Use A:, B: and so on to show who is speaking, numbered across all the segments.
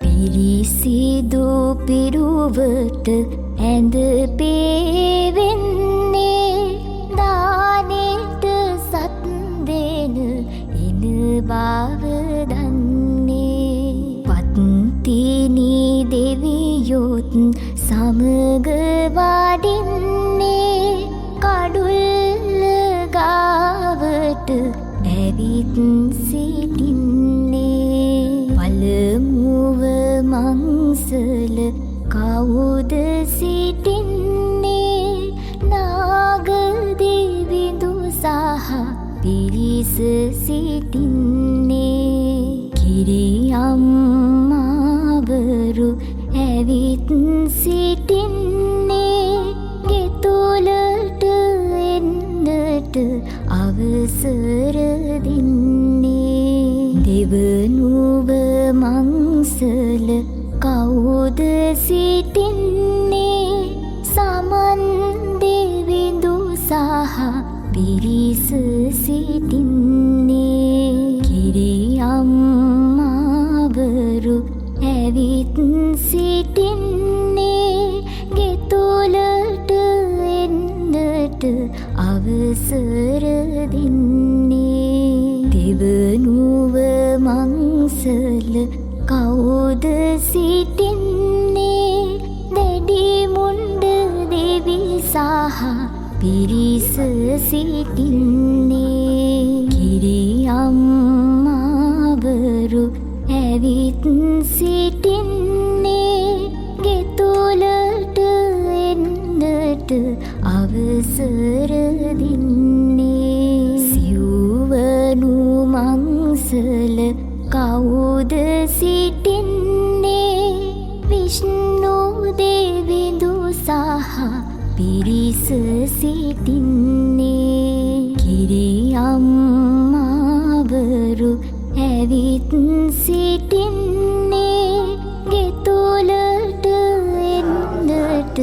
A: පිරිසිදු පිරුවට ඇඳ පේවෙන්නේ දානෙට සත් දෙන එන බව දන්නේ පත්තිනි දෙවියොත් සමග වඩින්නේ කඩුල්ල ගාවට ඇවිත් සිටින්නේ පළමුව මංසල කවුද සිටින්නේ නාගදෙවිඳු සහ පිරිස සිටින්නේ කිරියම්මාවරු ඇවිත් සිටින්නේ ගෙතුලට එන්නට අවසර දෙන්නේ දෙවනුව මංසල කවුද සිටින්නේ සමන් දෙවිඳු සහ පිරිස සිටින්නේ කිරියම්මාවරු ඇවිත් සිටින්නේ ගෙතුලට එන්නට අවසර දෙන්නේ දෙවනුව මංසල කවුද සිටින්නේ දැඩි මුණ්ඩ දෙවි සහ පිරිස සිටින්නේ කිරියම්මාවරු ඇවිත් සිටින්නේ ගෙතුලට එන්නට අවසර දෙන්නේ සිව්වනු මංසල කවුද සිටින්නේ විෂ්ණු දෙවිඳු සහ පිරිස සිටින්නේ කිරියම්මාවරු ඇවිත් සිටින්නේ ගෙතුලට එන්නට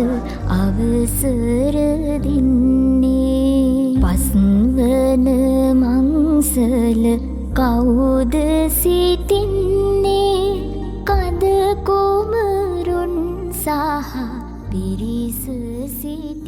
A: අවසර දෙන්නේ පස්වන මංසල කවුද සිටින්නේ කඳ කුමරුන් සහ පිරිස සිටින්නේ